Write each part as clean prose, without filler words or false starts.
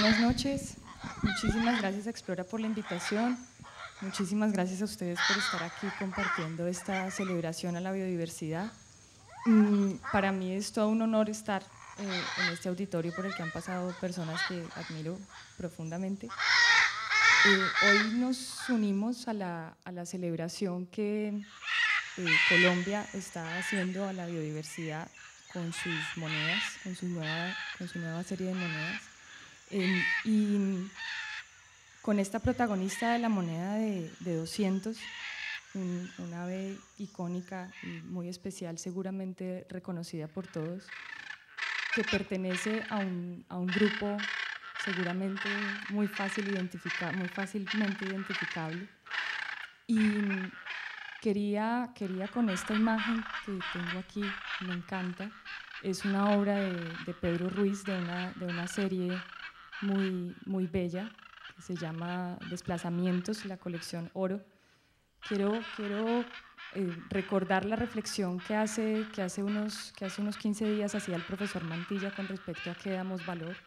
buenas noches. Muchísimas gracias a Explora por la invitación. Muchísimas gracias a ustedes por estar aquí compartiendo esta celebración a la biodiversidad. Para mí es todo un honor estar en este auditorio por el que han pasado personas que admiro profundamente. Hoy nos unimos a la celebración que Colombia está haciendo a la biodiversidad con sus monedas, con su nueva serie de monedas. Y con esta protagonista de la moneda de 200, una ave icónica y muy especial, seguramente reconocida por todos, que pertenece a un grupo seguramente muy fácilmente identificable. Y quería con esta imagen que tengo aquí, me encanta, es una obra de Pedro Ruiz, de una serie muy bella que se llama Desplazamientos, la colección Oro. Quiero recordar la reflexión que hace unos 15 días hacía el profesor Mantilla con respecto a qué damos valor,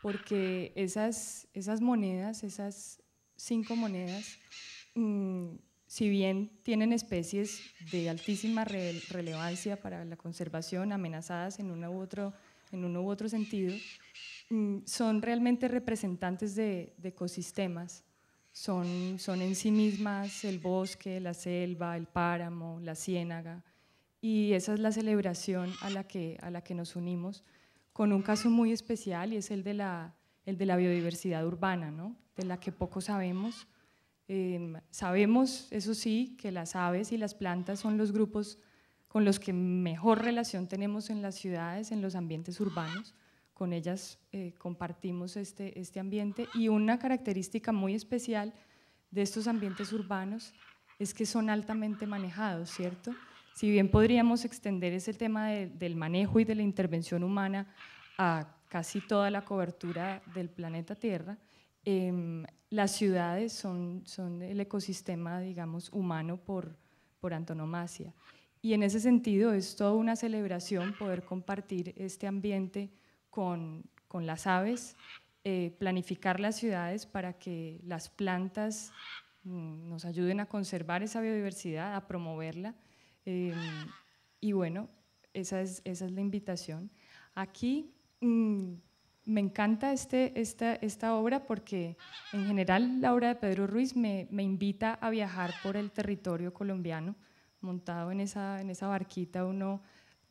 porque esas monedas, esas 5 monedas, si bien tienen especies de altísima relevancia para la conservación, amenazadas en uno u otro sentido, son realmente representantes de ecosistemas. Son en sí mismas el bosque, la selva, el páramo, la ciénaga, y esa es la celebración a la que nos unimos, con un caso muy especial, y es el de la biodiversidad urbana, ¿no? De la que poco sabemos. Sabemos, eso sí, que las aves y las plantas son los grupos con los que mejor relación tenemos en las ciudades, en los ambientes urbanos. Con ellas compartimos este ambiente, y una característica muy especial de estos ambientes urbanos es que son altamente manejados, ¿cierto? Si bien podríamos extender ese tema del manejo y de la intervención humana a casi toda la cobertura del planeta Tierra, las ciudades son el ecosistema, digamos, humano por antonomasia. Y en ese sentido es toda una celebración poder compartir este ambiente con las aves, planificar las ciudades para que las plantas nos ayuden a conservar esa biodiversidad, a promoverla. Y bueno, esa es la invitación. Aquí me encanta esta obra porque en general la obra de Pedro Ruiz me invita a viajar por el territorio colombiano. Montado en esa barquita uno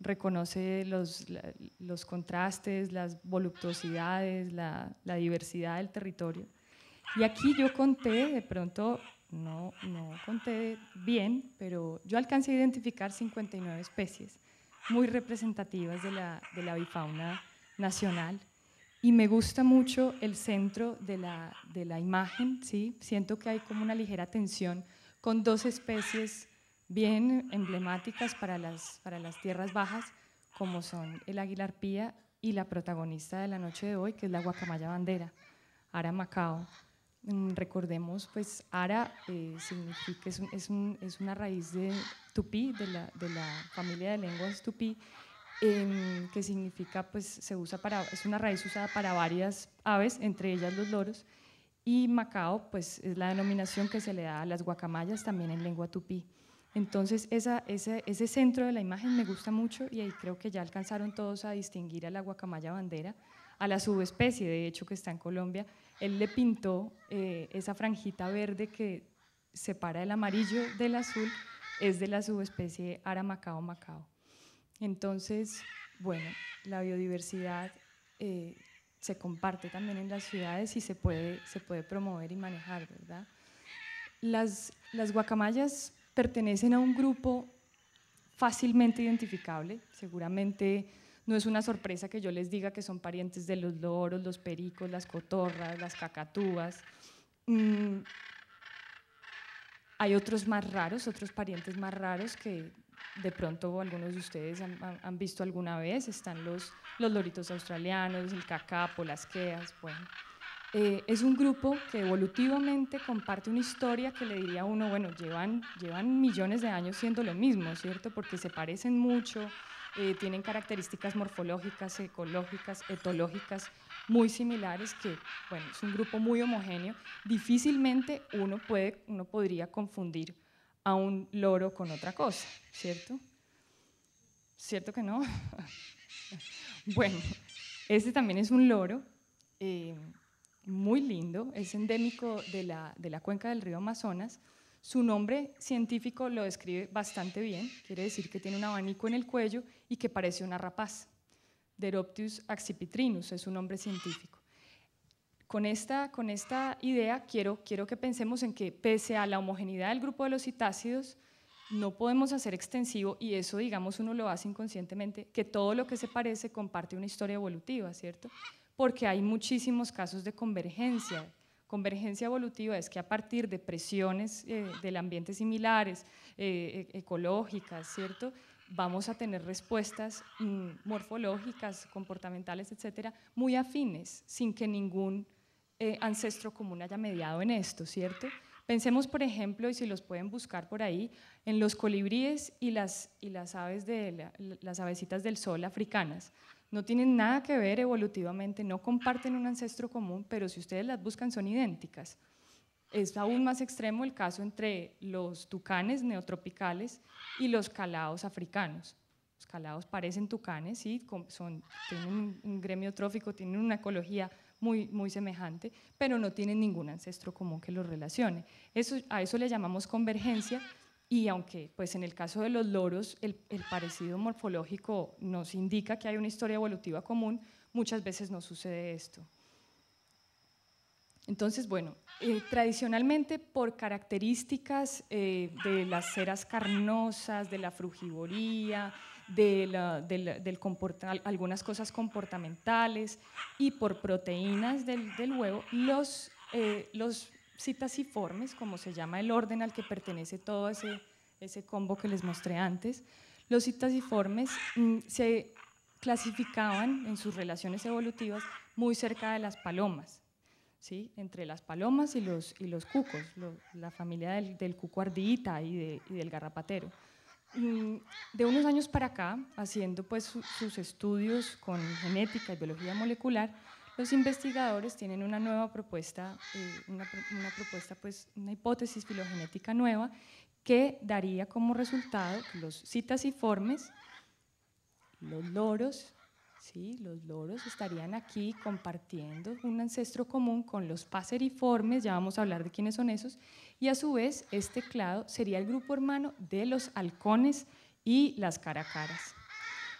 reconoce los contrastes, las voluptuosidades, la diversidad del territorio. Y aquí yo conté, de pronto no conté bien, pero yo alcancé a identificar 59 especies muy representativas de la avifauna nacional. Y me gusta mucho el centro de la imagen, ¿sí? Siento que hay como una ligera tensión con 2 especies bien emblemáticas para las tierras bajas, como son el águila arpía y la protagonista de la noche de hoy, que es la guacamaya bandera, Ara Macao. Recordemos, pues Ara significa, es una raíz de tupí, de la familia de lenguas tupí, que significa, pues se usa es una raíz usada para varias aves, entre ellas los loros, y Macao pues es la denominación que se le da a las guacamayas también en lengua tupí. Entonces ese centro de la imagen me gusta mucho, y ahí creo que ya alcanzaron todos a distinguir a la guacamaya bandera, a la subespecie de hecho que está en Colombia. Él le pintó esa franjita verde que separa el amarillo del azul, es de la subespecie Ara Macao macao. Entonces, bueno, la biodiversidad se comparte también en las ciudades y se puede promover y manejar, ¿verdad? Las guacamayas pertenecen a un grupo fácilmente identificable, seguramente no es una sorpresa que yo les diga que son parientes de los loros, los pericos, las cotorras, las cacatúas. Hay otros más raros, otros parientes más raros que de pronto algunos de ustedes han visto alguna vez. Están los loritos australianos, el cacapo, las queas. Bueno, es un grupo que evolutivamente comparte una historia que le diría a uno, bueno, llevan millones de años siendo lo mismo, ¿cierto? Porque se parecen mucho, tienen características morfológicas, ecológicas, etológicas muy similares que, bueno, es un grupo muy homogéneo. Difícilmente uno podría confundir a un loro con otra cosa, ¿cierto? ¿Cierto que no? Bueno, este también es un loro muy lindo, es endémico de la cuenca del río Amazonas. Su nombre científico lo describe bastante bien, quiere decir que tiene un abanico en el cuello y que parece una rapaz. Deroptius accipitrinus es su nombre científico. Con esta idea quiero que pensemos en que pese a la homogeneidad del grupo de los citácidos, no podemos hacer extensivo, y eso digamos uno lo hace inconscientemente, que todo lo que se parece comparte una historia evolutiva, ¿cierto? Porque hay muchísimos casos de convergencia. Convergencia evolutiva es que a partir de presiones del ambiente similares, ecológicas, ¿cierto?, vamos a tener respuestas morfológicas, comportamentales, etcétera, muy afines, sin que ningún ancestro común haya mediado en esto, ¿cierto? Pensemos, por ejemplo, y si los pueden buscar por ahí, en los colibríes y las aves las avecitas del sol africanas. No tienen nada que ver evolutivamente, no comparten un ancestro común, pero si ustedes las buscan son idénticas. Es aún más extremo el caso entre los tucanes neotropicales y los calaos africanos. Los calaos parecen tucanes, ¿sí? Tienen un gremio trófico, tienen una ecología muy semejante, pero no tienen ningún ancestro común que los relacione. A eso le llamamos convergencia, y aunque pues en el caso de los loros el parecido morfológico nos indica que hay una historia evolutiva común, muchas veces no sucede esto. Entonces, bueno, tradicionalmente por características de las ceras carnosas, de la frugivoría, algunas cosas comportamentales y por proteínas del huevo, los citasiformes, como se llama el orden al que pertenece todo ese combo que les mostré antes, los citasiformes se clasificaban en sus relaciones evolutivas muy cerca de las palomas, ¿sí? Entre las palomas y los cucos, la familia del cuco ardillita y del garrapatero. De unos años para acá, haciendo pues sus estudios con genética y biología molecular, los investigadores tienen una nueva propuesta, una hipótesis filogenética nueva que daría como resultado que los citasiformes, los loros, ¿sí? Los loros estarían aquí compartiendo un ancestro común con los paseriformes, ya vamos a hablar de quiénes son esos, y a su vez este clado sería el grupo hermano de los halcones y las caracaras.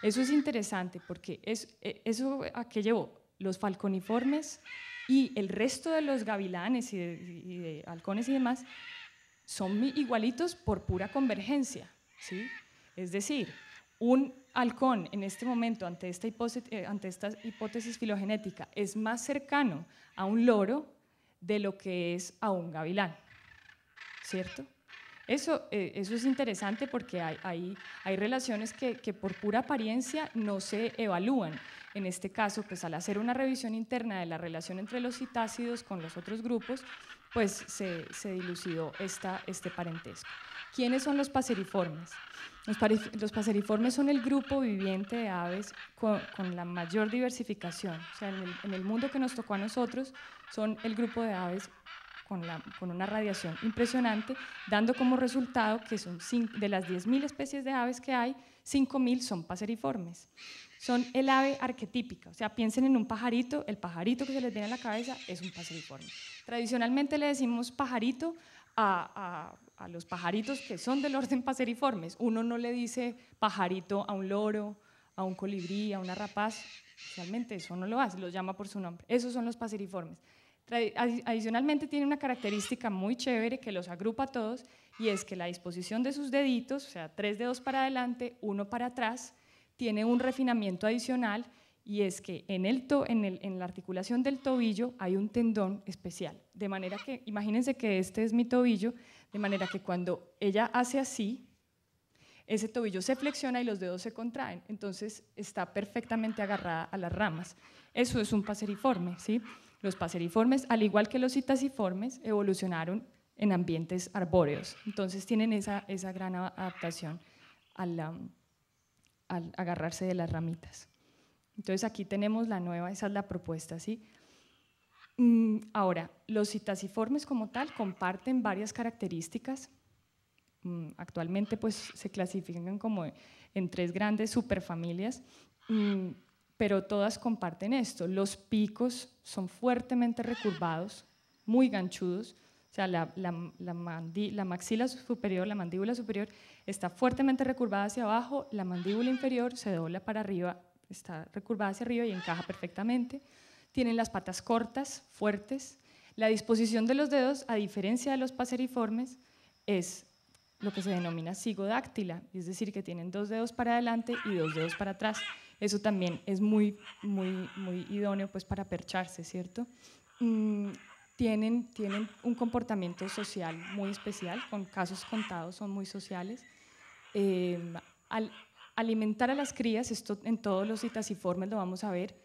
Eso es interesante porque eso a qué llevó los falconiformes y el resto de los gavilanes y de halcones y demás son igualitos por pura convergencia, ¿sí? Es decir, un halcón en este momento ante esta hipótesis filogenética es más cercano a un loro de lo que es a un gavilán, ¿cierto? Eso es interesante porque hay relaciones que por pura apariencia no se evalúan. En este caso, pues al hacer una revisión interna de la relación entre los citácidos con los otros grupos, pues se dilucidó este parentesco. ¿Quiénes son los paseriformes? Los paseriformes son el grupo viviente de aves con la mayor diversificación. O sea, en el mundo que nos tocó a nosotros, son el grupo de aves con una radiación impresionante, dando como resultado que son de las 10.000 especies de aves que hay, 5.000 son paseriformes. Son el ave arquetípica, o sea, piensen en un pajarito, el pajarito que se les viene a la cabeza es un paseriforme. Tradicionalmente le decimos pajarito a los pajaritos que son del orden paseriformes. Uno no le dice pajarito a un loro, a un colibrí, a una rapaz, realmente eso no lo hace, los llama por su nombre. Esos son los paseriformes. Adicionalmente tiene una característica muy chévere que los agrupa a todos, y es que la disposición de sus deditos, o sea, 3 dedos para adelante, 1 para atrás, tiene un refinamiento adicional, y es que en la articulación del tobillo hay un tendón especial, de manera que, imagínense que este es mi tobillo, de manera que cuando ella hace así, ese tobillo se flexiona y los dedos se contraen, entonces está perfectamente agarrada a las ramas. Eso es un paseriforme, ¿sí? Los paseriformes, al igual que los citasiformes, evolucionaron en ambientes arbóreos, entonces tienen esa gran adaptación al agarrarse de las ramitas. Entonces aquí tenemos la nueva, esa es la propuesta, ¿sí? Ahora, los citasiformes como tal comparten varias características. Actualmente pues se clasifican como en 3 grandes superfamilias, pero todas comparten esto. Los picos son fuertemente recurvados, muy ganchudos, o sea, la maxila superior, la mandíbula superior está fuertemente recurvada hacia abajo, la mandíbula inferior se dobla para arriba, está recurvada hacia arriba y encaja perfectamente. Tienen las patas cortas, fuertes. La disposición de los dedos, a diferencia de los paseriformes, es lo que se denomina cigodáctila, es decir, que tienen 2 dedos para adelante y 2 dedos para atrás. Eso también es muy idóneo pues, para percharse, ¿cierto? Tienen un comportamiento social muy especial, con casos contados, son muy sociales. Al alimentar a las crías, esto en todos los citasiformes lo vamos a ver,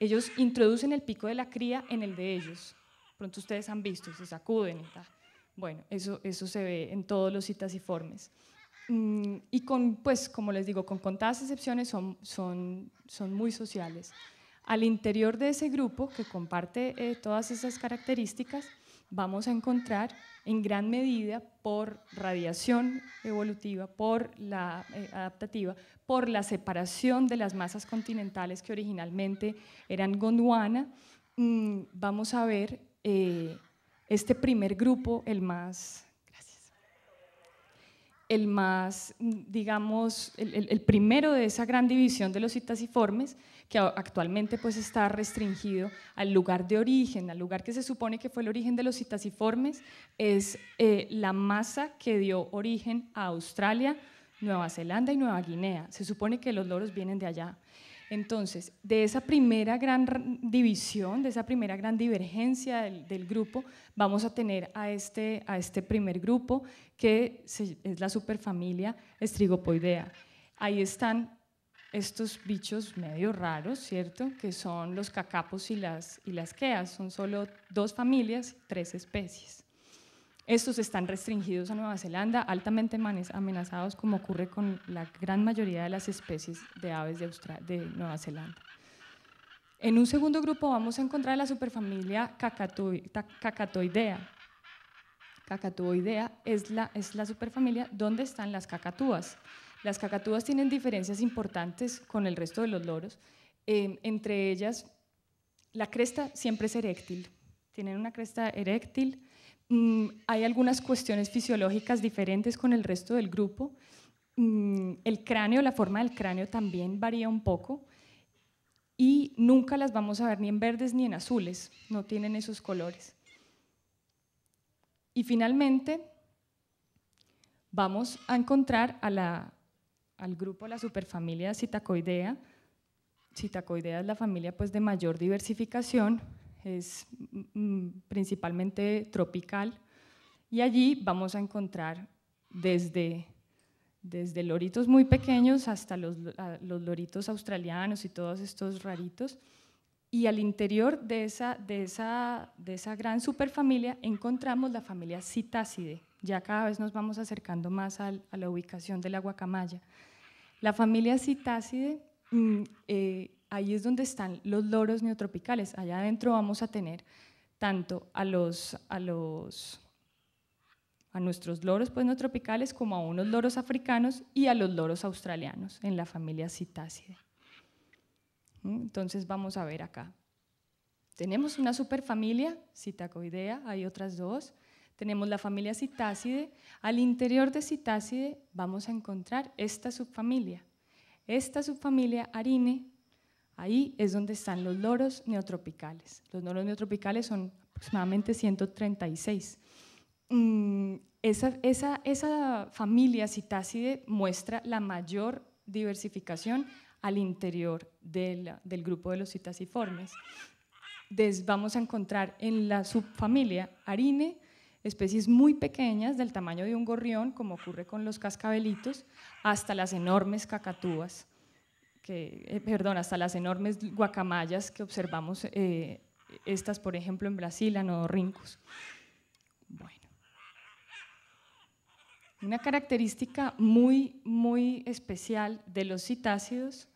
ellos introducen el pico de la cría en el de ellos. Pronto ustedes han visto, se sacuden y tal. Bueno, eso se ve en todos los citasiformes. Y pues, como les digo, con contadas excepciones son muy sociales. Al interior de ese grupo, que comparte todas esas características, vamos a encontrar en gran medida por radiación evolutiva, por la adaptativa, por la separación de las masas continentales que originalmente eran Gondwana, vamos a ver este primer grupo, digamos, el primero de esa gran división de los citasiformes, que actualmente pues está restringido al lugar de origen, al lugar que se supone que fue el origen de los citasiformes, es la masa que dio origen a Australia, Nueva Zelanda y Nueva Guinea. Se supone que los loros vienen de allá. Entonces, de esa primera gran división, de esa primera gran divergencia del grupo, vamos a tener a este primer grupo, que es la superfamilia Strigopoidea. Ahí están estos bichos medio raros, ¿cierto? Que son los cacapos y las queas. Son solo 2 familias, 3 especies. Estos están restringidos a Nueva Zelanda, altamente amenazados, como ocurre con la gran mayoría de las especies de aves de Nueva Zelanda. En un segundo grupo vamos a encontrar la superfamilia Cacatoidea. Cacatoidea es la superfamilia donde están las cacatúas. Las cacatúas tienen diferencias importantes con el resto de los loros, entre ellas la cresta siempre es eréctil, tienen una cresta eréctil. Hay algunas cuestiones fisiológicas diferentes con el resto del grupo. El cráneo, la forma del cráneo también varía un poco y nunca las vamos a ver ni en verdes ni en azules, no tienen esos colores. Y finalmente vamos a encontrar al grupo, la superfamilia Psittacoidea. Psittacoidea es la familia pues, de mayor diversificación, es principalmente tropical, y allí vamos a encontrar desde loritos muy pequeños hasta los loritos australianos y todos estos raritos, y al interior de esa gran superfamilia encontramos la familia Psittacidae. Ya cada vez nos vamos acercando más a la ubicación de la guacamaya. La familia Psittacidae, ahí es donde están los loros neotropicales. Allá adentro vamos a tener tanto a nuestros loros pues, neotropicales como a unos loros africanos y a los loros australianos en la familia Psittacidae. Entonces vamos a ver acá. Tenemos una superfamilia Psittacoidea, hay otras 2. Tenemos la familia Psittacidae. Al interior de Psittacidae vamos a encontrar esta subfamilia. Esta subfamilia Arine, ahí es donde están los loros neotropicales. Los loros neotropicales son aproximadamente 136. Esa familia Psittacidae muestra la mayor diversificación al interior del grupo de los citasiformes. Vamos a encontrar en la subfamilia Arine especies muy pequeñas del tamaño de un gorrión, como ocurre con los cascabelitos, hasta las enormes cacatúas, hasta las enormes guacamayas que observamos, estas por ejemplo en Brasil, anorrhynchus. Bueno. Una característica muy especial de los citácidos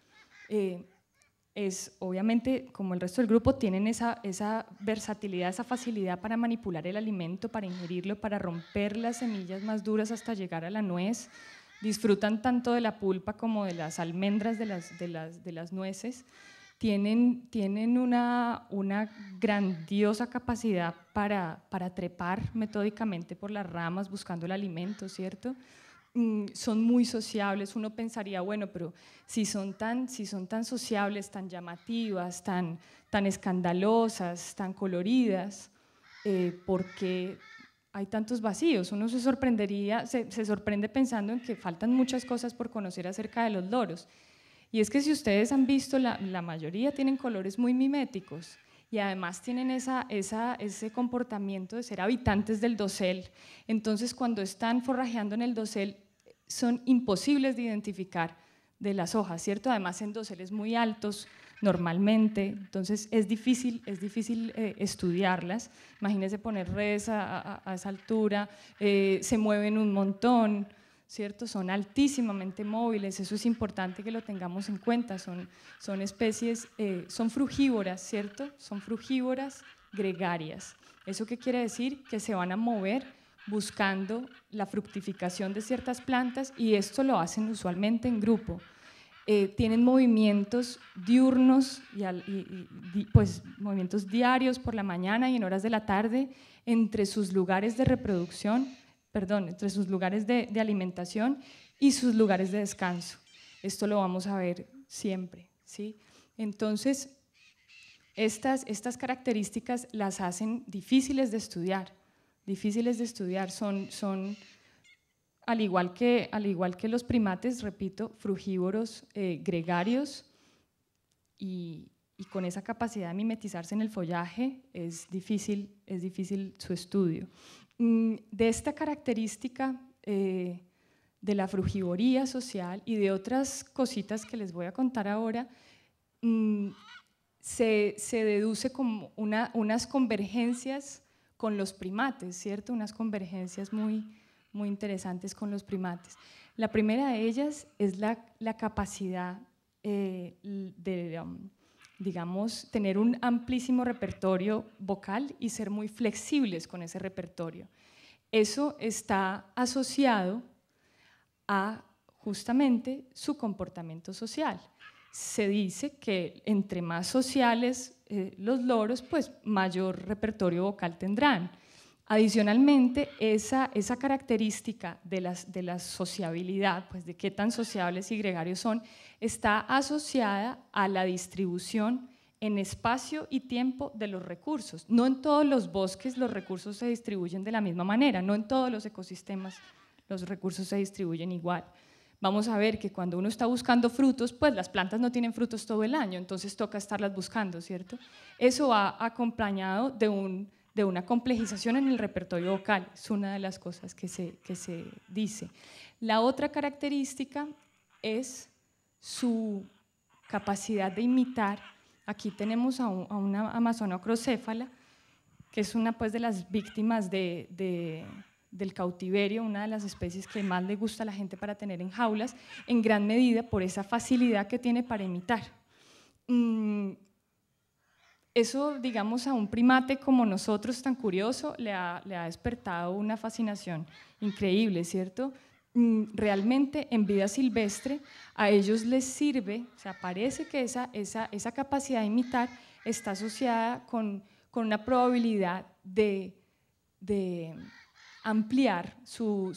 obviamente, como el resto del grupo, tienen esa versatilidad, esa facilidad para manipular el alimento, para ingerirlo, para romper las semillas más duras hasta llegar a la nuez. Disfrutan tanto de la pulpa como de las almendras de las nueces. Tienen una grandiosa capacidad para trepar metódicamente por las ramas buscando el alimento, ¿cierto? Son muy sociables. Uno pensaría, bueno, pero si son tan sociables, tan llamativas, tan escandalosas, tan coloridas, ¿por qué hay tantos vacíos? Uno se sorprende pensando en que faltan muchas cosas por conocer acerca de los loros. Y es que si ustedes han visto, la mayoría tienen colores muy miméticos y además tienen ese comportamiento de ser habitantes del dosel. Entonces, cuando están forrajeando en el dosel, son imposibles de identificar de las hojas, ¿cierto? Además, en doseles muy altos normalmente, entonces es difícil estudiarlas. Imagínense poner redes a esa altura, se mueven un montón, ¿cierto? Son altísimamente móviles, eso es importante que lo tengamos en cuenta. Son especies, son frugívoras, ¿cierto? Son frugívoras gregarias. ¿Eso qué quiere decir? Que se van a mover buscando la fructificación de ciertas plantas, y esto lo hacen usualmente en grupo. Tienen movimientos diurnos pues, movimientos diarios por la mañana y en horas de la tarde entre sus lugares de reproducción, entre sus lugares de alimentación y sus lugares de descanso. Esto lo vamos a ver siempre, ¿sí? Entonces, estas características las hacen difíciles de estudiar, son al igual que los primates, repito, frugívoros, gregarios, y con esa capacidad de mimetizarse en el follaje es difícil su estudio. De esta característica de la frugivoría social y de otras cositas que les voy a contar ahora, se deduce como unas convergencias con los primates, ¿cierto? Unas convergencias muy interesantes con los primates. La primera de ellas es la capacidad de, digamos, tener un amplísimo repertorio vocal y ser muy flexibles con ese repertorio. Eso está asociado a justamente su comportamiento social. Se dice que entre más sociales los loros, pues mayor repertorio vocal tendrán. Adicionalmente, esa característica de la sociabilidad, pues de qué tan sociables y gregarios son, está asociada a la distribución en espacio y tiempo de los recursos. No en todos los bosques los recursos se distribuyen de la misma manera, no en todos los ecosistemas los recursos se distribuyen igual. Vamos a ver que cuando uno está buscando frutos, pues las plantas no tienen frutos todo el año, entonces toca estarlas buscando, ¿cierto? Eso va acompañado de una complejización en el repertorio vocal, es una de las cosas que se dice. La otra característica es su capacidad de imitar. Aquí tenemos a una amazona acrocéfala, que es una pues, de las víctimas del cautiverio, una de las especies que más le gusta a la gente para tener en jaulas, en gran medida por esa facilidad que tiene para imitar. Eso, digamos, a un primate como nosotros tan curioso le ha despertado una fascinación increíble, ¿cierto? Realmente en vida silvestre a ellos les sirve, o sea, parece que esa capacidad de imitar está asociada con una probabilidad de ampliar su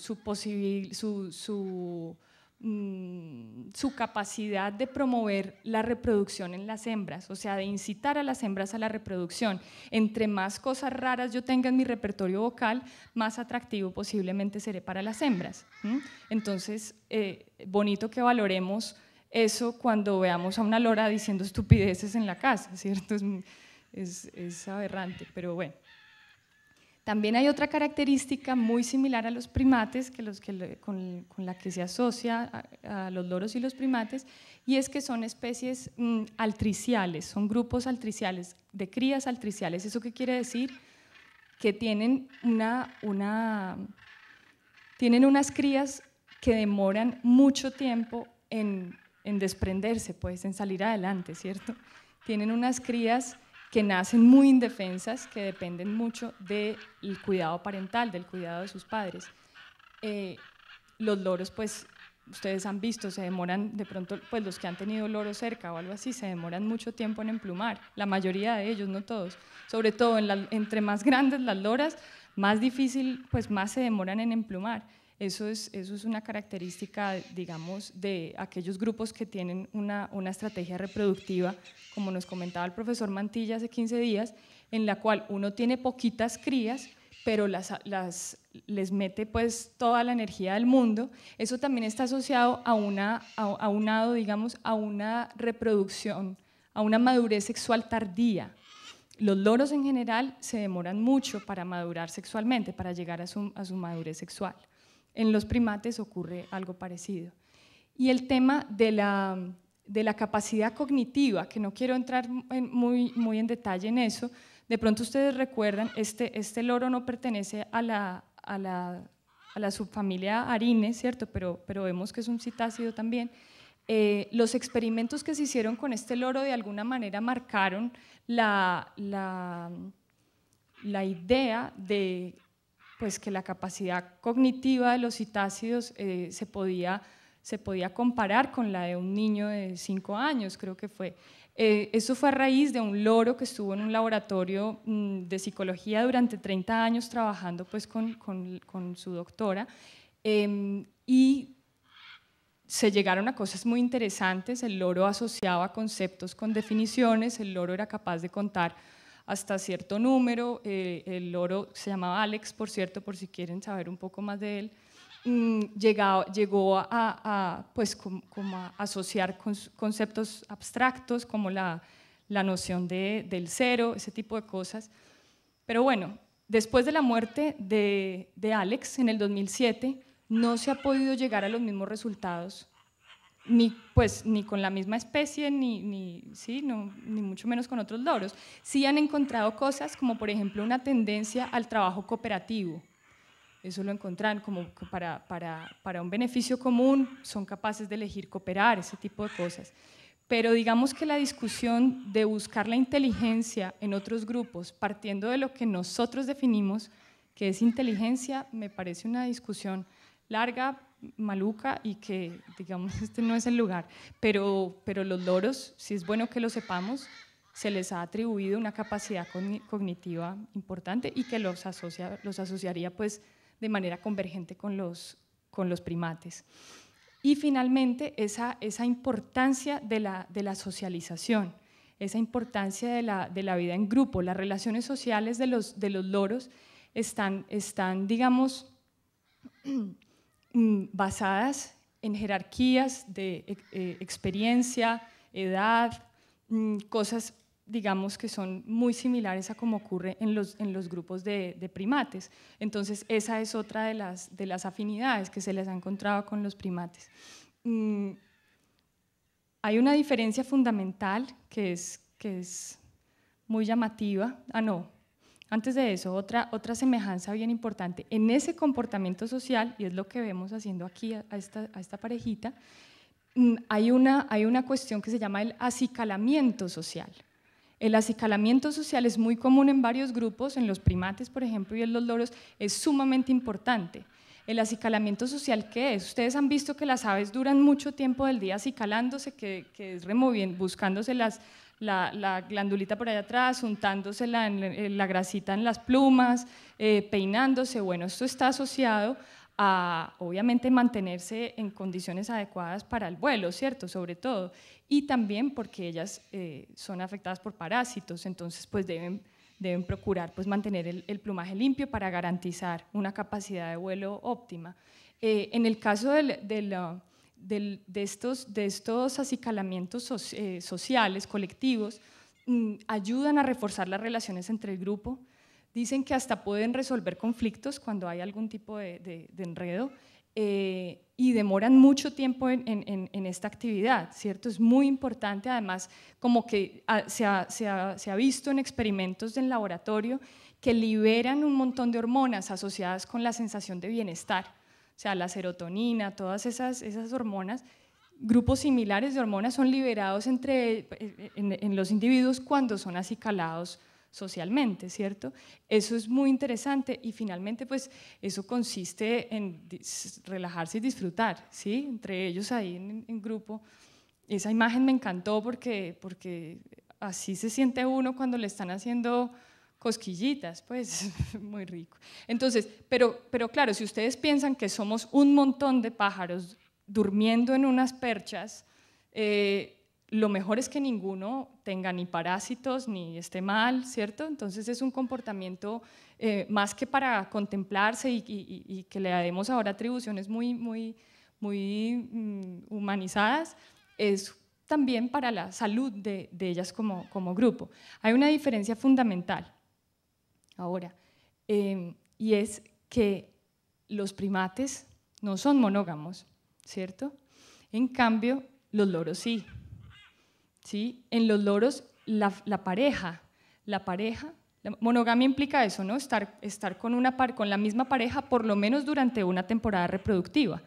capacidad de promover la reproducción en las hembras, o sea, de incitar a las hembras a la reproducción. Entre más cosas raras yo tenga en mi repertorio vocal, más atractivo posiblemente seré para las hembras. Entonces, bonito que valoremos eso cuando veamos a una lora diciendo estupideces en la casa, ¿cierto? Es aberrante, pero bueno. También hay otra característica muy similar a los primates, con la que se asocia a los loros y los primates, y es que son especies altriciales, son grupos altriciales, de crías altriciales. ¿Eso qué quiere decir? Que tienen unas crías que demoran mucho tiempo en en desprenderse, pues, en salir adelante, ¿cierto? Tienen unas crías que nacen muy indefensas, que dependen mucho del cuidado parental, del cuidado de sus padres. Los loros, pues, ustedes han visto, se demoran, de pronto, pues los que han tenido loros cerca o algo así, se demoran mucho tiempo en emplumar, la mayoría de ellos, no todos, sobre todo entre más grandes las loras, más difícil, pues más se demoran en emplumar. Eso es una característica, digamos, de aquellos grupos que tienen una estrategia reproductiva, como nos comentaba el profesor Mantilla hace 15 días, en la cual uno tiene poquitas crías, pero les mete pues toda la energía del mundo. Eso también está asociado aunado, digamos, a una reproducción, a una madurez sexual tardía. Los loros en general se demoran mucho para madurar sexualmente, para llegar a su madurez sexual. En los primates ocurre algo parecido. Y el tema de la capacidad cognitiva, que no quiero entrar muy en detalle en eso, de pronto ustedes recuerdan, este loro no pertenece a la subfamilia Arine, ¿cierto? Pero vemos que es un citácido también. Los experimentos que se hicieron con este loro de alguna manera marcaron la idea de pues, que la capacidad cognitiva de los citácidos se podía comparar con la de un niño de 5 años, creo que fue. Eso fue a raíz de un loro que estuvo en un laboratorio de psicología durante 30 años trabajando pues, con su doctora, y se llegaron a cosas muy interesantes. El loro asociaba conceptos con definiciones, el loro era capaz de contar hasta cierto número, el loro se llamaba Alex, por cierto, por si quieren saber un poco más de él. Llegó pues, como a asociar conceptos abstractos como la noción del cero, ese tipo de cosas. Pero bueno, después de la muerte de Alex en el 2007, no se ha podido llegar a los mismos resultados, ni con la misma especie, ni mucho menos con otros loros. Sí han encontrado cosas como, por ejemplo, una tendencia al trabajo cooperativo. Eso lo encontraron como para un beneficio común, son capaces de elegir cooperar, ese tipo de cosas. Pero digamos que la discusión de buscar la inteligencia en otros grupos, partiendo de lo que nosotros definimos que es inteligencia, me parece una discusión larga, maluca, y que, digamos, este no es el lugar. Pero los loros, si es bueno que lo sepamos, se les ha atribuido una capacidad cognitiva importante y que los asociaría pues, de manera convergente con los primates. Y finalmente, esa importancia de la socialización, esa importancia de la vida en grupo. Las relaciones sociales de los loros están digamos, basadas en jerarquías de experiencia, edad, cosas, digamos, que son muy similares a como ocurre en los grupos de primates. Entonces, esa es otra de las afinidades que se les ha encontrado con los primates. Hay una diferencia fundamental que es muy llamativa. Antes de eso, otra semejanza bien importante. En ese comportamiento social, y es lo que vemos haciendo aquí a esta parejita, hay una cuestión que se llama el acicalamiento social. El acicalamiento social es muy común en varios grupos, en los primates, por ejemplo, y en los loros, es sumamente importante. El acicalamiento social, ¿qué es? Ustedes han visto que las aves duran mucho tiempo del día acicalándose, que es buscándose la glandulita por allá atrás, untándose la grasita en las plumas, peinándose. Bueno, esto está asociado a, obviamente, mantenerse en condiciones adecuadas para el vuelo, ¿cierto? Sobre todo. Y también porque ellas son afectadas por parásitos, entonces pues deben procurar pues, mantener el plumaje limpio para garantizar una capacidad de vuelo óptima. En el caso de estos acicalamientos sociales, colectivos, ayudan a reforzar las relaciones entre el grupo. Dicen que hasta pueden resolver conflictos cuando hay algún tipo de enredo, y demoran mucho tiempo en esta actividad, ¿cierto? Es muy importante, además, como que se ha visto en experimentos en laboratorio que liberan un montón de hormonas asociadas con la sensación de bienestar. O sea, la serotonina, todas esas hormonas grupos similares de hormonas son liberados en los individuos cuando son acicalados socialmente, ¿cierto? Eso es muy interesante y finalmente pues eso consiste en relajarse y disfrutar, ¿sí? Entre ellos ahí en grupo. Esa imagen me encantó porque así se siente uno cuando le están haciendo cosquillitas, pues muy rico. Entonces, pero claro, si ustedes piensan que somos un montón de pájaros durmiendo en unas perchas, lo mejor es que ninguno tenga ni parásitos ni esté mal, ¿cierto? Entonces es un comportamiento más que para contemplarse y que le demos ahora atribuciones muy humanizadas, es también para la salud de ellas como grupo. Hay una diferencia fundamental ahora, y es que los primates no son monógamos, ¿cierto? En cambio, los loros sí. ¿Sí? En los loros, la pareja, la monogamia implica eso, ¿no? Estar con la misma pareja por lo menos durante una temporada reproductiva.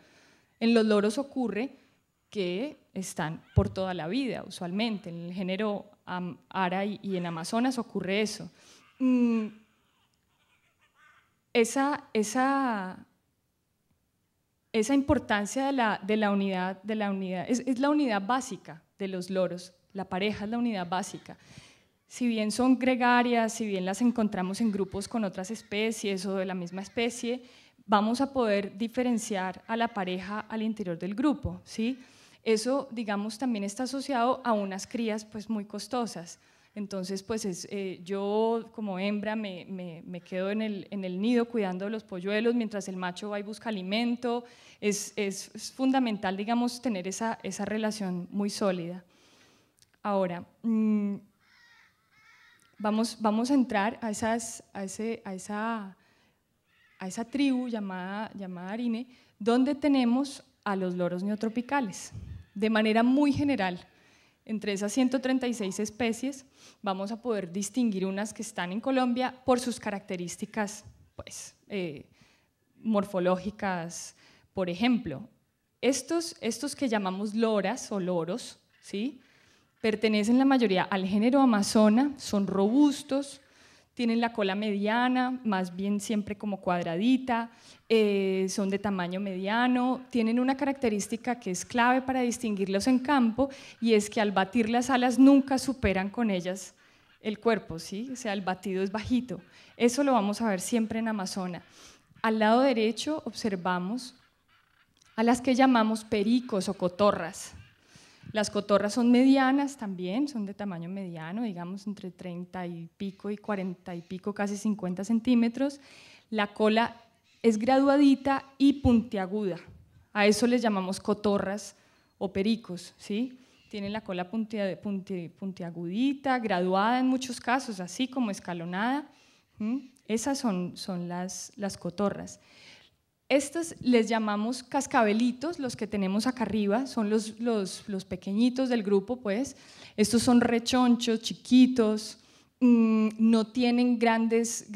En los loros ocurre que están por toda la vida, usualmente. En el género Ara y en Amazonas ocurre eso. Esa importancia de la unidad es la unidad básica de los loros. La pareja es la unidad básica. Si bien son gregarias, si bien las encontramos en grupos con otras especies o de la misma especie, vamos a poder diferenciar a la pareja al interior del grupo, ¿sí? Eso, digamos, también está asociado a unas crías pues, muy costosas. Entonces, pues yo como hembra me quedo en el nido cuidando de los polluelos mientras el macho va y busca alimento. Es fundamental, digamos, tener esa relación muy sólida. Ahora, vamos a entrar a esa tribu llamada Arine, donde tenemos a los loros neotropicales. De manera muy general, entre esas 136 especies, vamos a poder distinguir unas que están en Colombia por sus características pues, morfológicas. Por ejemplo, estos que llamamos loras o loros, ¿sí? Pertenecen la mayoría al género Amazona, son robustos, tienen la cola mediana, más bien siempre como cuadradita, son de tamaño mediano, tienen una característica que es clave para distinguirlos en campo y es que al batir las alas nunca superan con ellas el cuerpo, ¿sí? O sea, el batido es bajito. Eso lo vamos a ver siempre en Amazona. Al lado derecho observamos a las que llamamos pericos o cotorras. Las cotorras son medianas también, son de tamaño mediano, digamos entre 30 y pico y 40 y pico, casi 50 centímetros. La cola es graduadita y puntiaguda. A eso les llamamos cotorras o pericos, ¿sí? Tienen la cola puntiagudita, graduada en muchos casos, así como escalonada. Esas son las cotorras. Estos les llamamos cascabelitos, los que tenemos acá arriba, son los pequeñitos del grupo, pues. Estos son rechonchos, chiquitos, no tienen grandes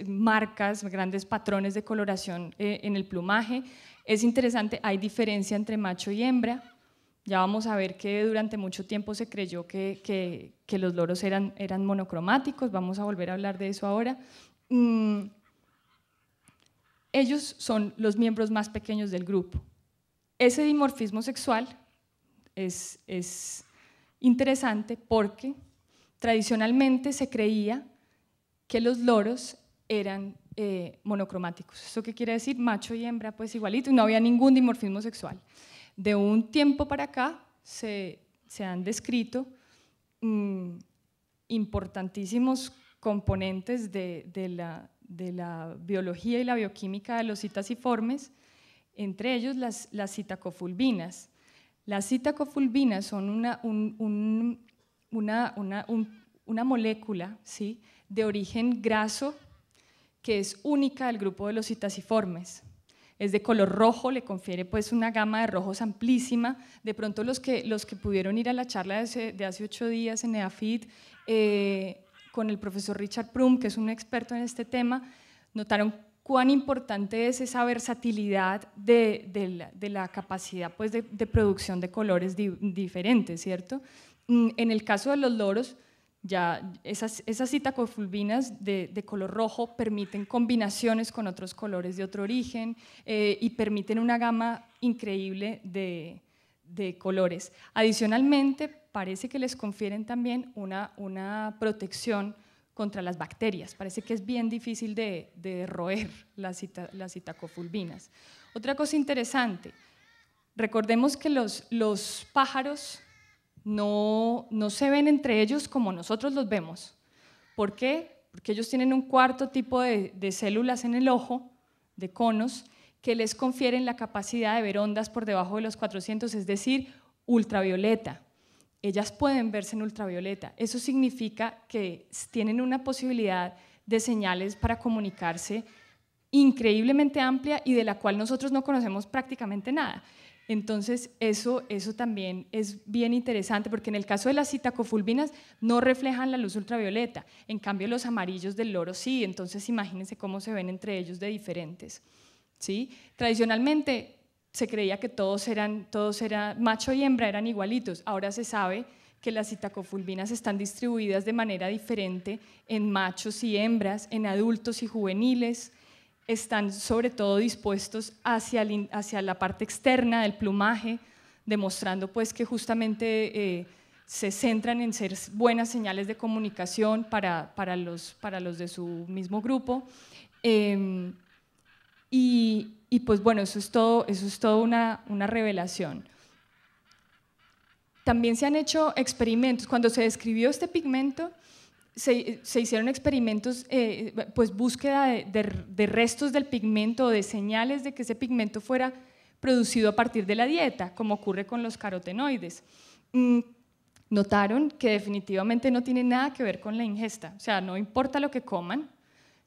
marcas, grandes patrones de coloración en el plumaje. Es interesante, hay diferencia entre macho y hembra. Ya vamos a ver que durante mucho tiempo se creyó que los loros eran monocromáticos, vamos a volver a hablar de eso ahora. Ellos son los miembros más pequeños del grupo. Ese dimorfismo sexual es interesante porque tradicionalmente se creía que los loros eran monocromáticos. ¿Eso qué quiere decir? Macho y hembra pues igualito y no había ningún dimorfismo sexual. De un tiempo para acá se han descrito importantísimos componentes de la biología y la bioquímica de los citasiformes, entre ellos las citacofulvinas. Las citacofulvinas son una molécula, ¿sí?, de origen graso que es única del grupo de los citasiformes. Es de color rojo, le confiere pues una gama de rojos amplísima. De pronto los que pudieron ir a la charla de hace 8 días en EAFIT con el profesor Richard Prum, que es un experto en este tema, notaron cuán importante es esa versatilidad de la capacidad pues, de producción de colores diferentes, ¿cierto? En el caso de los loros, ya esas citacofulvinas de color rojo permiten combinaciones con otros colores de otro origen y permiten una gama increíble de colores. Adicionalmente, parece que les confieren también una protección contra las bacterias. Parece que es bien difícil de roer las citacofulvinas. Otra cosa interesante, recordemos que los pájaros no se ven entre ellos como nosotros los vemos. ¿Por qué? Porque ellos tienen un cuarto tipo de células en el ojo, de conos, que les confieren la capacidad de ver ondas por debajo de los 400, es decir, ultravioleta. Ellas pueden verse en ultravioleta. Eso significa que tienen una posibilidad de señales para comunicarse increíblemente amplia y de la cual nosotros no conocemos prácticamente nada. Entonces, eso también es bien interesante, porque en el caso de las citacofulvinas no reflejan la luz ultravioleta, en cambio los amarillos del loro sí, entonces imagínense cómo se ven entre ellos de diferentes, ¿sí? Tradicionalmente se creía que todos eran macho y hembra, eran igualitos. Ahora se sabe que las citacofulvinas están distribuidas de manera diferente en machos y hembras, en adultos y juveniles. Están sobre todo dispuestos hacia la parte externa del plumaje, demostrando pues que justamente se centran en ser buenas señales de comunicación para los de su mismo grupo. Y pues bueno, eso es todo una revelación. También se han hecho experimentos. Cuando se describió este pigmento, se hicieron experimentos, pues búsqueda de restos del pigmento, de señales de que ese pigmento fuera producido a partir de la dieta, como ocurre con los carotenoides. Notaron que definitivamente no tiene nada que ver con la ingesta, o sea, no importa lo que coman,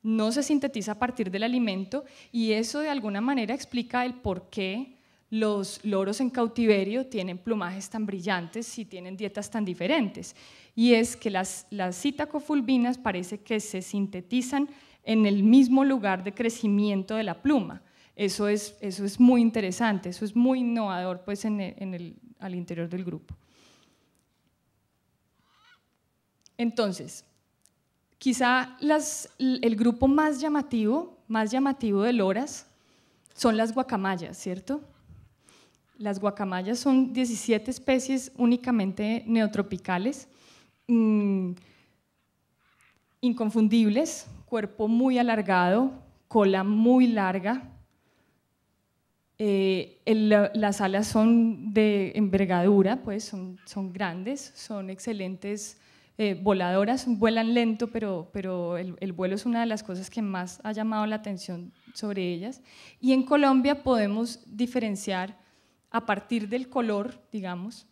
no se sintetiza a partir del alimento, y eso de alguna manera explica el por qué los loros en cautiverio tienen plumajes tan brillantes y tienen dietas tan diferentes. Y es que las citacofulvinas parece que se sintetizan en el mismo lugar de crecimiento de la pluma. Eso es muy interesante, eso es muy innovador pues, al interior del grupo. Entonces, quizá el grupo más llamativo de loras son las guacamayas, ¿cierto? Las guacamayas son 17 especies únicamente neotropicales, inconfundibles, cuerpo muy alargado, cola muy larga, las alas son de envergadura, pues son grandes, son excelentes voladoras, vuelan lento, pero el vuelo es una de las cosas que más ha llamado la atención sobre ellas. Y en Colombia podemos diferenciar a partir del color, digamos,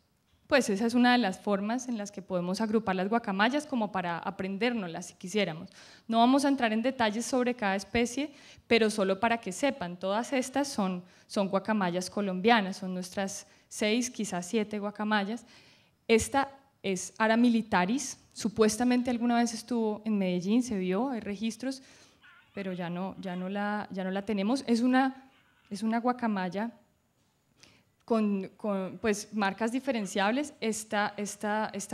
pues esa es una de las formas en las que podemos agrupar las guacamayas como para aprendérnoslas si quisiéramos. No vamos a entrar en detalles sobre cada especie, pero solo para que sepan, todas estas son guacamayas colombianas, son nuestras 6, quizás 7 guacamayas. Esta es Ara militaris, supuestamente alguna vez estuvo en Medellín, se vio, hay registros, pero ya no la tenemos. Es una guacamaya con pues, marcas diferenciables, esta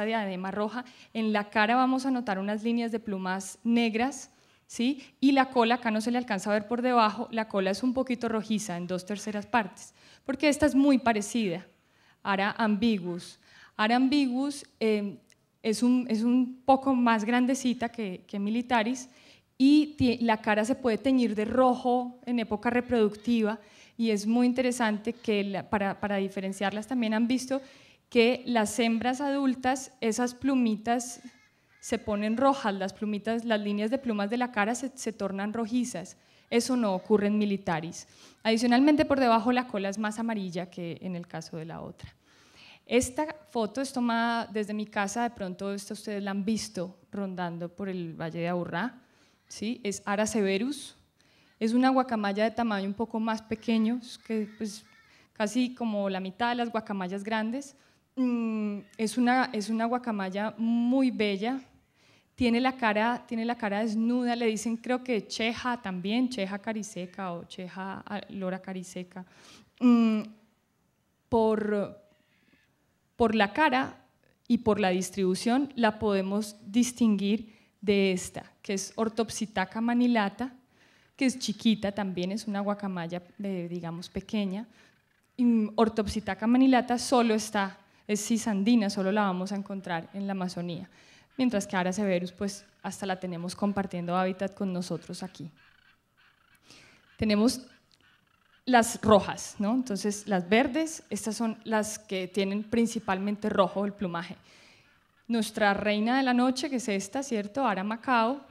diadema roja. En la cara vamos a notar unas líneas de plumas negras, ¿sí? Y la cola, acá no se le alcanza a ver por debajo, la cola es un poquito rojiza en 2/3 partes, porque esta es muy parecida, Ara ambiguus. Ara ambiguus es un poco más grandecita que militaris, y la cara se puede teñir de rojo en época reproductiva, y es muy interesante que para diferenciarlas también han visto que las hembras adultas, esas plumitas se ponen rojas, las líneas de plumas de la cara se tornan rojizas. Eso no ocurre en militaris. Adicionalmente, por debajo la cola es más amarilla que en el caso de la otra. Esta foto es tomada desde mi casa, de pronto ustedes la han visto rondando por el Valle de Aburrá, ¿sí? Es Ara severus. Es una guacamaya de tamaño un poco más pequeño, que pues, casi como la mitad de las guacamayas grandes. Es una guacamaya muy bella, tiene la cara desnuda, le dicen creo que cheja también, cheja cariseca o cheja lora cariseca. Por la cara y por la distribución la podemos distinguir de esta, que es Orthopsittaca manilata, que es chiquita también, es una guacamaya, digamos, pequeña. Orthopsittaca manilata solo es cisandina, solo la vamos a encontrar en la Amazonía, mientras que Ara severus pues hasta la tenemos compartiendo hábitat con nosotros aquí. Tenemos las rojas, ¿no? Entonces las verdes, estas son las que tienen principalmente rojo el plumaje. Nuestra reina de la noche, que es esta, ¿cierto? Ara macao,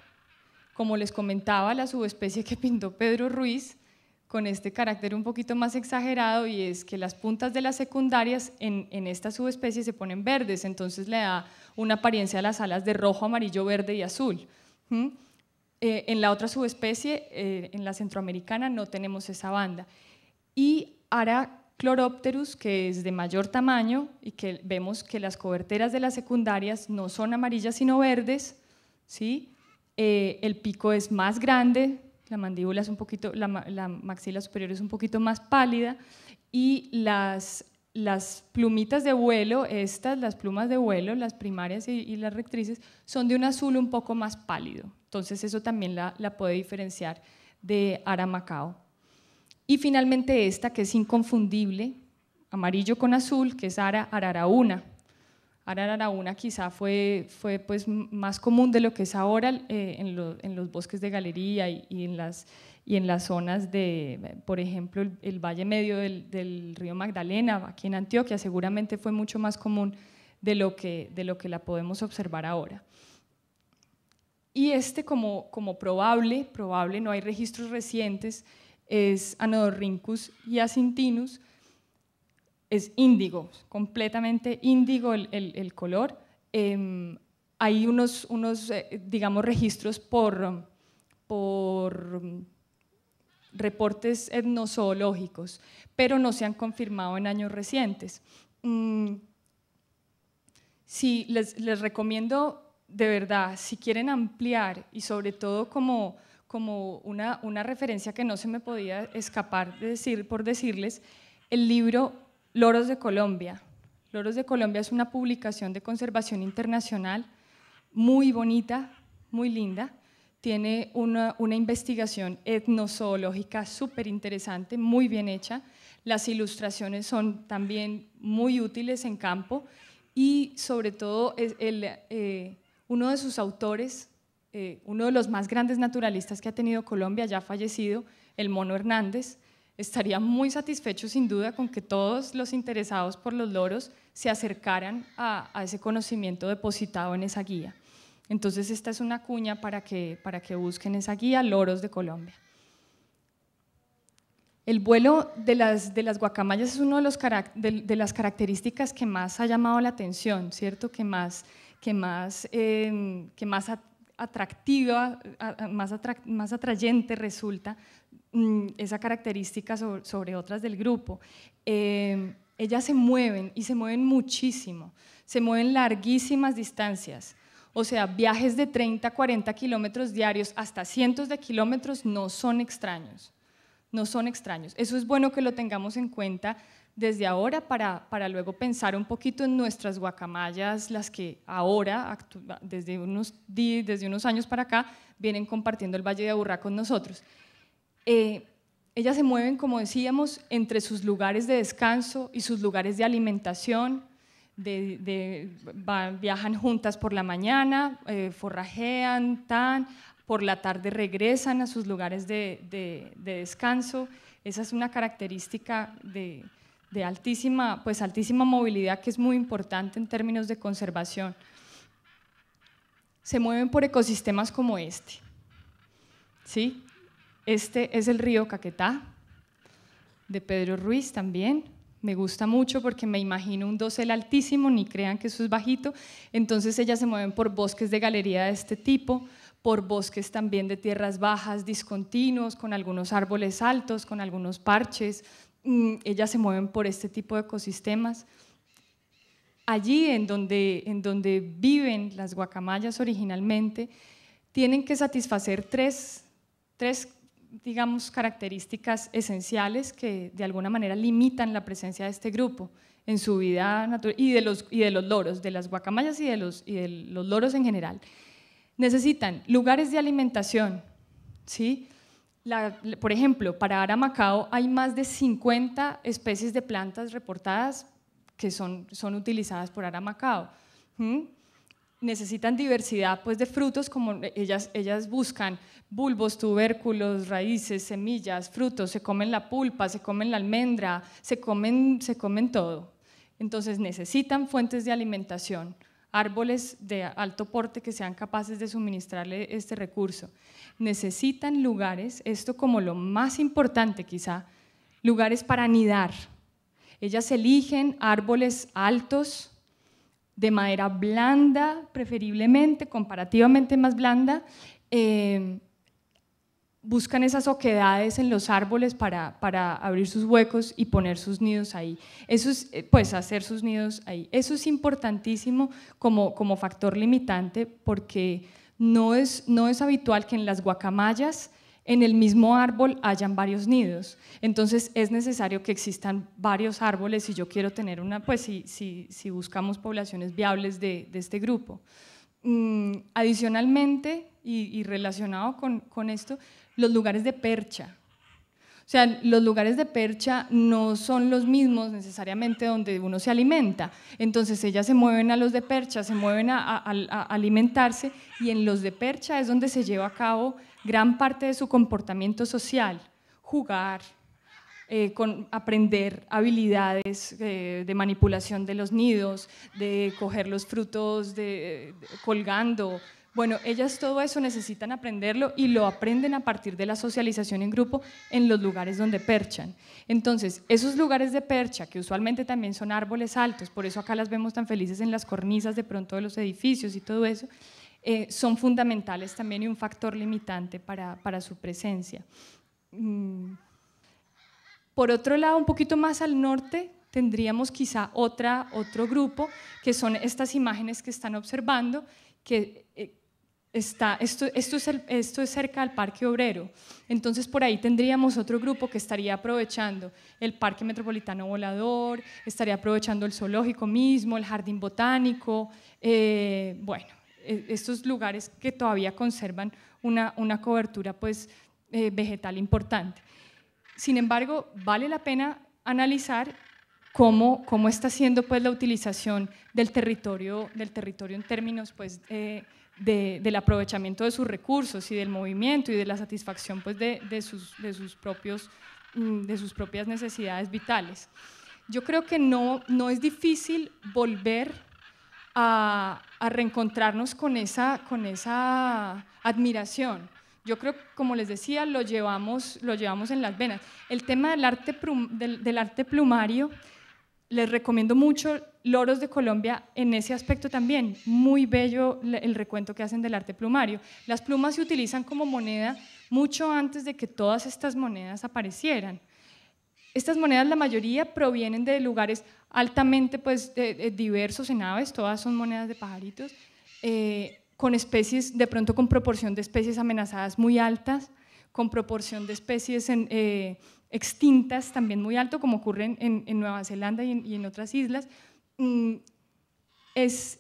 como les comentaba, la subespecie que pintó Pedro Ruiz, con este carácter un poquito más exagerado, y es que las puntas de las secundarias en esta subespecie se ponen verdes, entonces le da una apariencia a las alas de rojo, amarillo, verde y azul. En la otra subespecie, en la centroamericana, no tenemos esa banda. Y Ara Chloropterus, que es de mayor tamaño y que vemos que las coberteras de las secundarias no son amarillas sino verdes, ¿sí? El pico es más grande, la mandíbula es un poquito, la maxila superior es un poquito más pálida, y las plumitas de vuelo, las plumas de vuelo, las primarias y las rectrices, son de un azul un poco más pálido. Entonces eso también la puede diferenciar de Ara macao. Y finalmente esta, que es inconfundible, amarillo con azul, que es Ara araraúna. Ara araraúna quizá fue pues más común de lo que es ahora en los bosques de galería y en las zonas de, por ejemplo, el valle medio del río Magdalena, aquí en Antioquia, seguramente fue mucho más común de lo que la podemos observar ahora. Y como probable, no hay registros recientes, es Anodorhynchus hyacintinus, es índigo, completamente índigo el color. Hay unos digamos, registros por reportes etnozoológicos, pero no se han confirmado en años recientes. Sí, les recomiendo de verdad, si quieren ampliar y sobre todo como una referencia que no se me podía escapar por decirles, el libro Loros de Colombia. Loros de Colombia es una publicación de conservación internacional muy bonita, muy linda. Tiene una investigación etnozoológica súper interesante, muy bien hecha. Las ilustraciones son también muy útiles en campo y sobre todo uno de sus autores, uno de los más grandes naturalistas que ha tenido Colombia, ya fallecido, el Mono Hernández, estaría muy satisfecho sin duda con que todos los interesados por los loros se acercaran a ese conocimiento depositado en esa guía. Entonces esta es una cuña para que busquen esa guía, Loros de Colombia. El vuelo de las guacamayas es una de las características que más ha llamado la atención, ¿cierto? Que más atractiva, más atrayente resulta esa característica sobre otras del grupo. Ellas se mueven y se mueven muchísimo, se mueven larguísimas distancias, o sea, viajes de 30 a 40 kilómetros diarios hasta cientos de kilómetros no son extraños, no son extraños. Eso es bueno que lo tengamos en cuenta desde ahora para luego pensar un poquito en nuestras guacamayas, las que ahora, desde unos años para acá, vienen compartiendo el Valle de Aburrá con nosotros. Ellas se mueven, como decíamos, entre sus lugares de descanso y sus lugares de alimentación, viajan juntas por la mañana, forrajean, por la tarde regresan a sus lugares de descanso. Esa es una característica de altísima movilidad que es muy importante en términos de conservación. Se mueven por ecosistemas como este, ¿sí? Este es el río Caquetá, de Pedro Ruiz también. Me gusta mucho porque me imagino un dosel altísimo, ni crean que eso es bajito. Entonces ellas se mueven por bosques de galería de este tipo, por bosques también de tierras bajas, discontinuos, con algunos árboles altos, con algunos parches. Ellas se mueven por este tipo de ecosistemas. allí en donde viven las guacamayas originalmente, tienen que satisfacer tres, digamos, características esenciales que de alguna manera limitan la presencia de este grupo en su vida natural y de los loros, de las guacamayas y de los loros en general. Necesitan lugares de alimentación, ¿sí? Por ejemplo, para Aramacao hay más de 50 especies de plantas reportadas que son utilizadas por Aramacao. Necesitan diversidad pues, de frutos, como ellas buscan bulbos, tubérculos, raíces, semillas, frutos, se comen la pulpa, se comen la almendra, se comen todo. Entonces necesitan fuentes de alimentación, árboles de alto porte que sean capaces de suministrarle este recurso. Necesitan lugares, esto como lo más importante quizá, lugares para anidar. Ellas eligen árboles altos, de madera blanda, preferiblemente, comparativamente más blanda, buscan esas oquedades en los árboles para abrir sus huecos y poner sus nidos ahí. Eso es, pues hacer sus nidos ahí. Eso es importantísimo como factor limitante porque no es habitual que en las guacamayas en el mismo árbol hayan varios nidos. Entonces es necesario que existan varios árboles si yo quiero tener pues si buscamos poblaciones viables de este grupo. Adicionalmente, y relacionado con esto, los lugares de percha. O sea, los lugares de percha no son los mismos necesariamente donde uno se alimenta. Entonces ellas se mueven a los de percha, se mueven a alimentarse, y en los de percha es donde se lleva a cabo gran parte de su comportamiento social, jugar, aprender habilidades de manipulación de los nidos, de coger los frutos colgando. Bueno, ellas todo eso necesitan aprenderlo y lo aprenden a partir de la socialización en grupo en los lugares donde perchan. Entonces, esos lugares de percha, que usualmente también son árboles altos, por eso acá las vemos tan felices en las cornisas de pronto de los edificios y todo eso, son fundamentales también y un factor limitante para su presencia. Por otro lado, un poquito más al norte, tendríamos quizá otro grupo, que son estas imágenes que están observando, que esto es cerca del Parque Obrero. Entonces por ahí tendríamos otro grupo que estaría aprovechando el Parque Metropolitano Volador, estaría aprovechando el zoológico mismo, el jardín botánico, bueno, estos lugares que todavía conservan una cobertura pues, vegetal importante. Sin embargo, vale la pena analizar cómo está siendo pues, la utilización del territorio en términos pues, del aprovechamiento de sus recursos y del movimiento y de la satisfacción pues, de sus propias necesidades vitales. Yo creo que no es difícil volver a reencontrarnos con esa admiración. Yo creo, como les decía, lo llevamos en las venas. El tema del arte plumario, les recomiendo mucho Loros de Colombia en ese aspecto también. Muy bello el recuento que hacen del arte plumario. Las plumas se utilizan como moneda mucho antes de que todas estas monedas aparecieran. Estas monedas, la mayoría, provienen de lugares altamente pues, diversos en aves, todas son monedas de pajaritos, con especies, de pronto con proporción de especies amenazadas muy altas, con proporción de especies extintas también muy alto, como ocurre en Nueva Zelanda y en otras islas. Es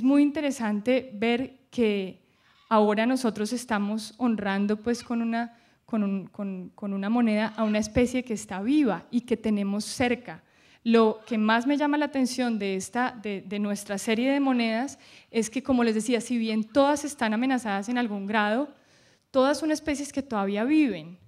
muy interesante ver que ahora nosotros estamos honrando pues, con una moneda a una especie que está viva y que tenemos cerca. Lo que más me llama la atención de nuestra serie de monedas es que, como les decía, si bien todas están amenazadas en algún grado, todas son especies que todavía viven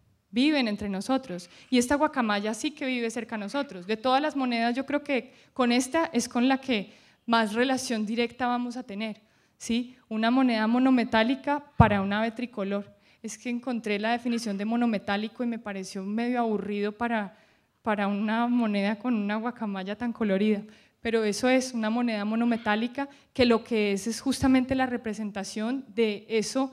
entre nosotros, y esta guacamaya sí que vive cerca de nosotros. De todas las monedas, yo creo que con esta es con la que más relación directa vamos a tener, ¿sí? Una moneda monometálica para un ave tricolor. Es que encontré la definición de monometálico y me pareció medio aburrido para una moneda con una guacamaya tan colorida, pero eso es una moneda monometálica que lo que es justamente la representación de eso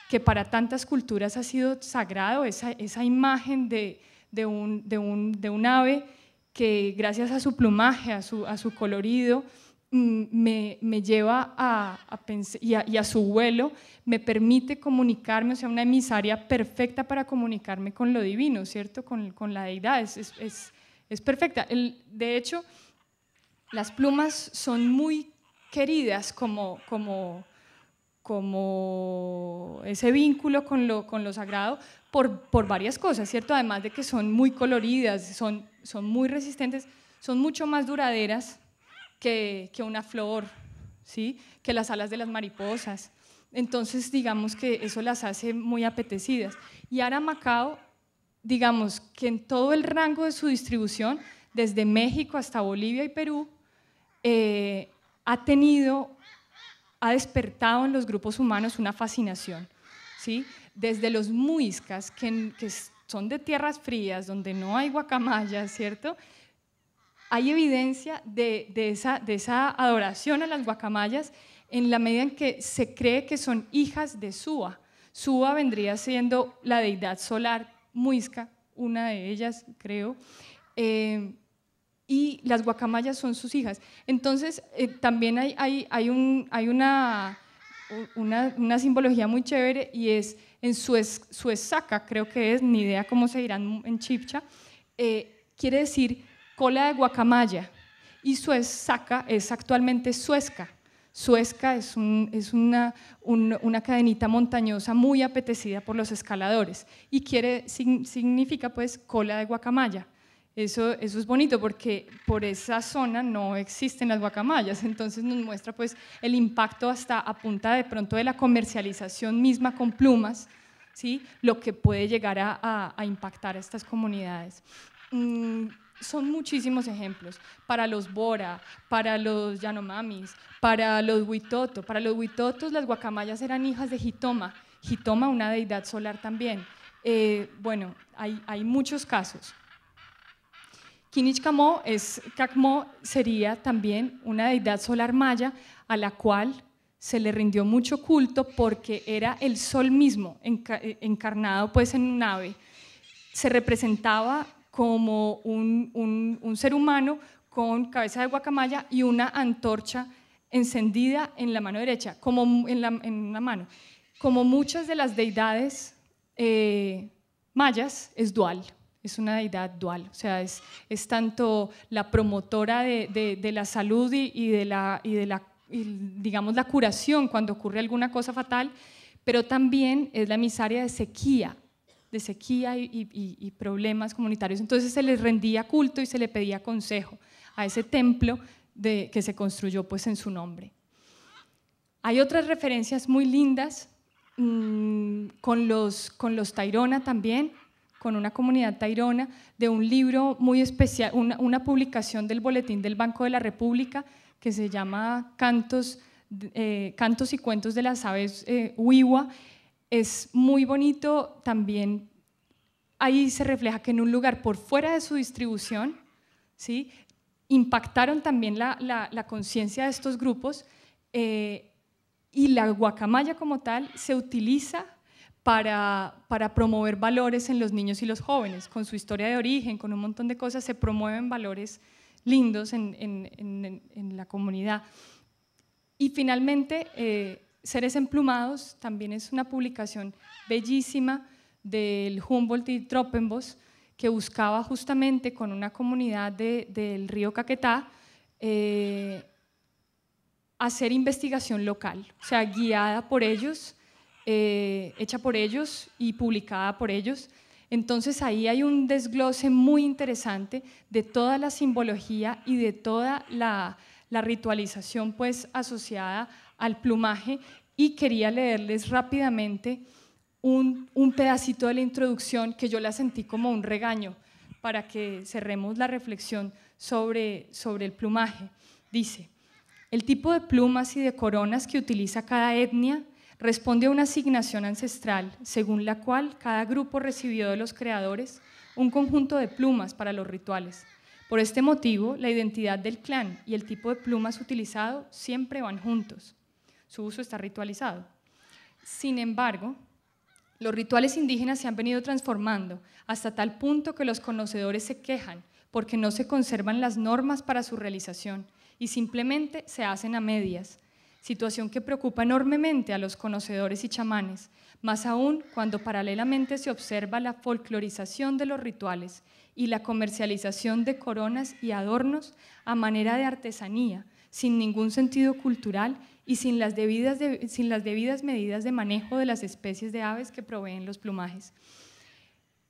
que para tantas culturas ha sido sagrado, esa imagen de un ave que gracias a su plumaje, a su colorido, me lleva a pensar, y a su vuelo me permite comunicarme, o sea, una emisaria perfecta para comunicarme con lo divino, ¿cierto? Con la deidad, es perfecta. De hecho, las plumas son muy queridas como ese vínculo con lo sagrado por varias cosas, ¿cierto? Además de que son muy coloridas, son muy resistentes, son mucho más duraderas que una flor, ¿sí? Que las alas de las mariposas. Entonces, digamos que eso las hace muy apetecidas. Y Ara Macao, digamos que en todo el rango de su distribución, desde México hasta Bolivia y Perú, ha despertado en los grupos humanos una fascinación, ¿sí? Desde los muiscas, que son de tierras frías, donde no hay guacamayas, ¿cierto? Hay evidencia de esa adoración a las guacamayas en la medida en que se cree que son hijas de Suwa. Suwa vendría siendo la deidad solar muisca, una de ellas, creo, y las guacamayas son sus hijas. Entonces, también hay una simbología muy chévere, y es en Suesaca, creo que es, ni idea cómo se dirán en chipcha, quiere decir cola de guacamaya, y Suesaca es actualmente Suezca. Suezca es una cadenita montañosa muy apetecida por los escaladores, y significa pues cola de guacamaya. Eso es bonito porque por esa zona no existen las guacamayas, entonces nos muestra pues el impacto hasta a punta de pronto de la comercialización misma con plumas, ¿sí? Lo que puede llegar a impactar a estas comunidades. Son muchísimos ejemplos, para los Bora, para los Yanomamis, para los Huitoto. Para los Huitotos las guacamayas eran hijas de Jitoma, Jitoma una deidad solar también. Bueno, hay muchos casos. Kinich Cacmó sería también una deidad solar maya a la cual se le rindió mucho culto porque era el sol mismo encarnado pues en un ave. Se representaba como un ser humano con cabeza de guacamaya y una antorcha encendida en la mano derecha, como en una mano. Como muchas de las deidades mayas, es dual. Es una deidad dual, o sea, es tanto la promotora de la salud y digamos, la curación cuando ocurre alguna cosa fatal, pero también es la emisaria de sequía y problemas comunitarios. Entonces se les rendía culto y se le pedía consejo a ese templo que se construyó pues en su nombre. Hay otras referencias muy lindas con los Tairona también, con una comunidad tairona, de un libro muy especial, una publicación del Boletín del Banco de la República que se llama Cantos y Cuentos de las Aves Wiwa. Es muy bonito también. Ahí se refleja que en un lugar por fuera de su distribución, ¿sí?, impactaron también la conciencia de estos grupos, y la guacamaya como tal se utiliza para promover valores en los niños y los jóvenes. Con su historia de origen, con un montón de cosas, se promueven valores lindos en la comunidad. Y finalmente, Seres Emplumados también es una publicación bellísima del Humboldt y Troppenbos, que buscaba justamente con una comunidad del río Caquetá hacer investigación local, o sea, guiada por ellos, hecha por ellos y publicada por ellos. Entonces ahí hay un desglose muy interesante de toda la simbología y de toda la ritualización pues asociada al plumaje, y quería leerles rápidamente un pedacito de la introducción que yo la sentí como un regaño para que cerremos la reflexión sobre el plumaje. Dice: el tipo de plumas y de coronas que utiliza cada etnia responde a una asignación ancestral, según la cual cada grupo recibió de los creadores un conjunto de plumas para los rituales. Por este motivo, la identidad del clan y el tipo de plumas utilizado siempre van juntos. Su uso está ritualizado. Sin embargo, Los rituales indígenas se han venido transformando hasta tal punto que los conocedores se quejan porque no se conservan las normas para su realización y simplemente se hacen a medias, situación que preocupa enormemente a los conocedores y chamanes, más aún cuando paralelamente se observa la folclorización de los rituales y la comercialización de coronas y adornos a manera de artesanía, sin ningún sentido cultural y sin las debidas medidas de manejo de las especies de aves que proveen los plumajes.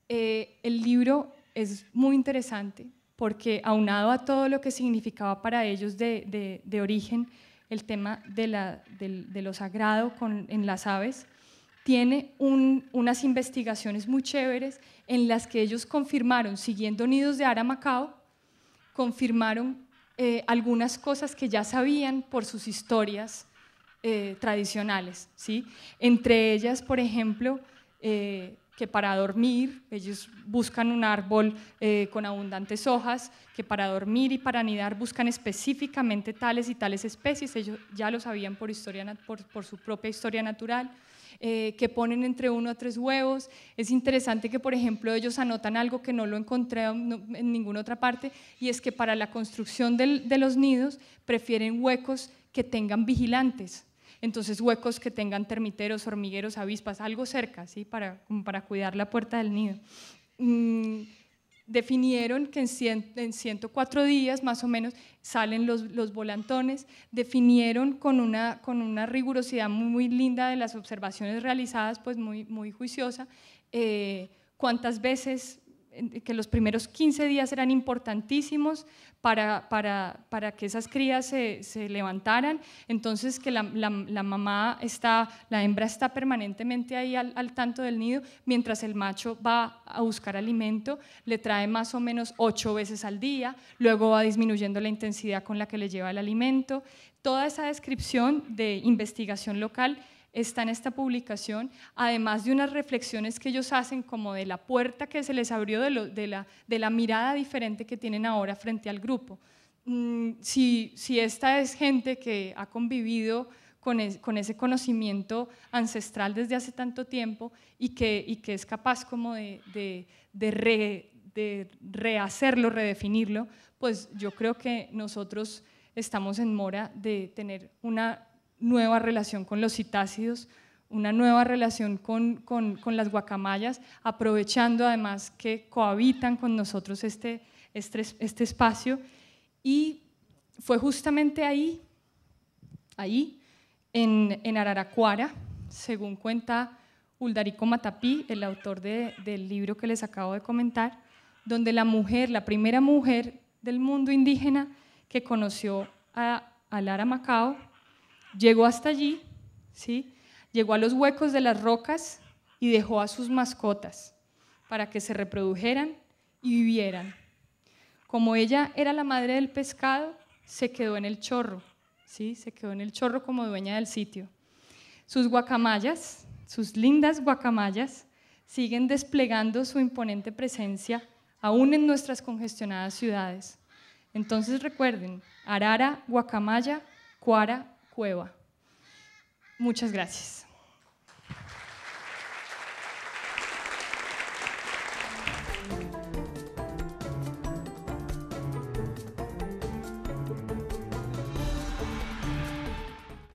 El libro es muy interesante porque, aunado a todo lo que significaba para ellos de origen el tema de lo sagrado en las aves, tiene unas investigaciones muy chéveres en las que ellos confirmaron, siguiendo nidos de Aramacao, confirmaron algunas cosas que ya sabían por sus historias tradicionales, ¿sí? Entre ellas, por ejemplo, que para dormir, ellos buscan un árbol con abundantes hojas, que para dormir y para anidar buscan específicamente tales y tales especies, ellos ya lo sabían por su propia historia natural, que ponen entre 1 a 3 huevos. Es interesante que, por ejemplo, ellos anotan algo que no lo encontré en ninguna otra parte, y es que para la construcción de los nidos prefieren huecos que tengan vigilantes. Entonces, huecos que tengan termiteros, hormigueros, avispas, algo cerca, ¿sí? para cuidar la puerta del nido. Definieron que en 104 días más o menos salen los volantones, definieron con una rigurosidad muy linda de las observaciones realizadas, pues muy juiciosa, cuántas veces, que los primeros 15 días eran importantísimos para que esas crías se levantaran, entonces que la hembra está permanentemente ahí al tanto del nido, mientras el macho va a buscar alimento, le trae más o menos 8 veces al día, luego va disminuyendo la intensidad con la que le lleva el alimento. Toda esa descripción de investigación local está en esta publicación, además de unas reflexiones que ellos hacen como de la puerta que se les abrió, de la mirada diferente que tienen ahora frente al grupo. Si esta es gente que ha convivido con ese conocimiento ancestral desde hace tanto tiempo y que es capaz como de rehacerlo, redefinirlo, pues yo creo que nosotros estamos en mora de tener una nueva relación con los citácidos, una nueva relación con las guacamayas, aprovechando además que cohabitan con nosotros este espacio. Y fue justamente ahí en Araraquara, según cuenta Uldarico Matapí, el autor del libro que les acabo de comentar, donde la primera mujer del mundo indígena que conoció al Aramacao, llegó hasta allí, ¿sí? Llegó a los huecos de las rocas y dejó a sus mascotas para que se reprodujeran y vivieran. Como ella era la madre del pescado, se quedó en el chorro, ¿sí? Se quedó en el chorro como dueña del sitio. Sus guacamayas, sus lindas guacamayas, siguen desplegando su imponente presencia aún en nuestras congestionadas ciudades. Entonces recuerden, Arara, guacamaya, cuara, cueva. Muchas gracias.